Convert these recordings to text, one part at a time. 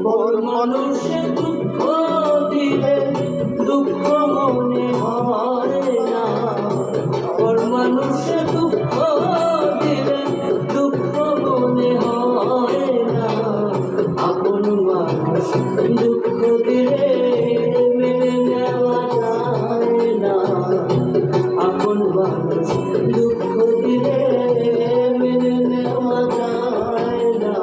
পর মানুষে দুঃখ দিলে দুঃখ মনে হয় না, পর মানুষে দুঃখ দিলে দুঃখ মনে হয় না, আপন মানুষ দুঃখ দিলে মেনে নেওয়া যায় না, আপন মানুষ দুঃখ দিলে মেনে নেওয়া যায় না।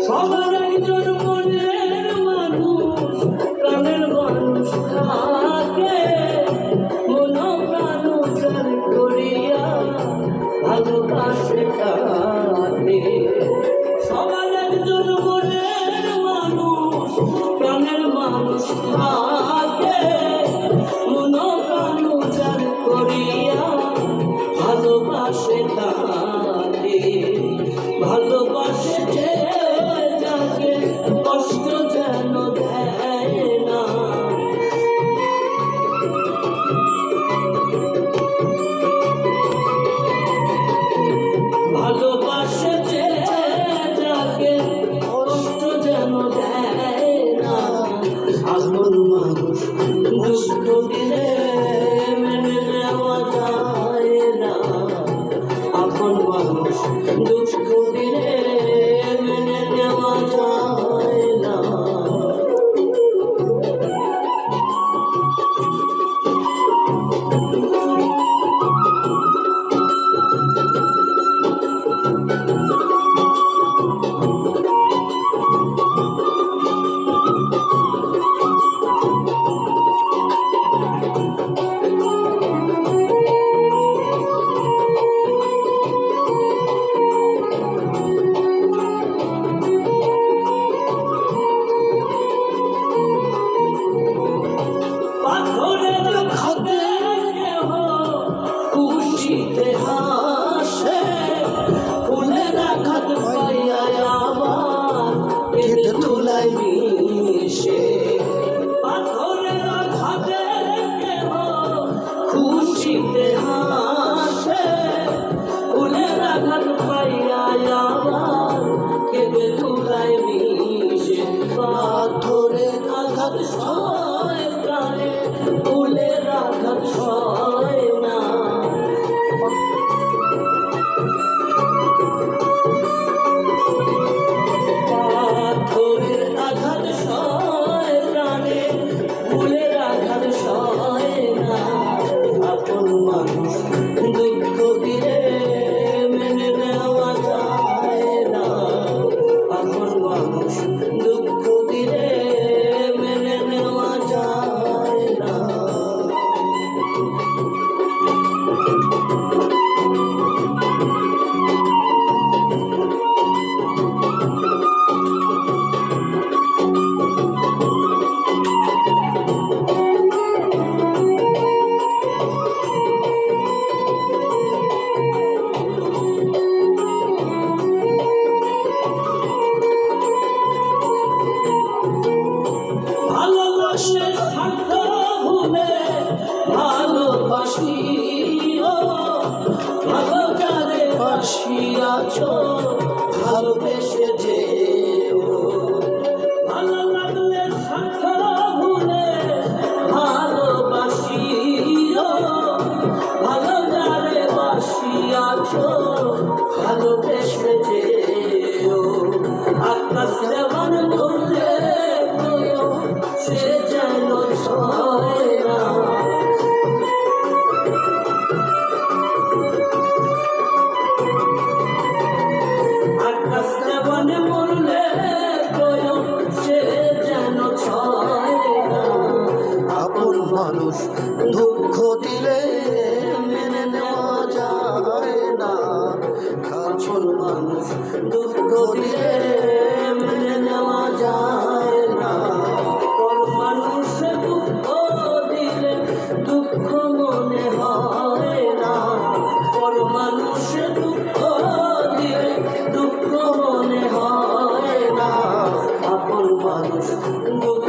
সবার একজন মনের মানুষ, প্রাণের মানুষ থাকে, মন প্রাণ উজাড় করিয়া ভালোবাসে তাকে। সবার একজন মনের মানুষ, প্রাণের মানুষ থাকে, মন প্রাণ উজাড় করিয়া ভালোবাসে তাকে। ভালোবাসে যে যাকে কষ্ট যেন দেয় না, ভালোবাসে যে যাকে কষ্ট যেন দেয় না, আপন মানুষ দুঃখ দিলে মেনে নেওয়া যায় না, আপন মানুষ দুঃখ দিলে মেনে নেওয়া যায় না। খুশিতে হাসে ফুলের আঘাত পাইয়া আবার কেঁদে তুলাই মিশে, পাথরের আঘাতে খুশিতে হাসে ফুলের আঘাত পাইয়া আবার কেঁদে তুলাই মিশে, পাথরের আঘাত সয় প্রাণে ফুলের আঘাত সয় না, পাথরের আঘাত সয় প্রাণে ফুলের আঘাত সয় না, আপন মানুষ দুঃখ দিলে মেনে নেওয়া যায় না, আপন মানুষ দুঃখ দিলে মেনে নেওয়া যায় না। ভালোবাসার স্বার্থ ভুলে ভালোবাসি, ভালো যারে বাসিয়াছ ভালোবেসে যেও, ভালো লাগলে স্বার্থ ভুলে ভালোবাসি, ভালো যারে বাসিয়াছ ভালোবেসে যেও, আকাশ দেওয়ান করলে সে যেন ছয় না, আকাশ দেওয়ানে মরলে সে যেন ছয় না, আপন মানুষ দুঃখ দিলে মেনে নেওয়া যায় দুঃখ দিলে মেনে নেওয়া যায় না। পর মানুষ দুঃখ দিলে দুঃখ মনে হয় না। পর মানুষ দুঃখ দিলে দুঃখ মনে হয় না। আপন মানুষ দুঃখ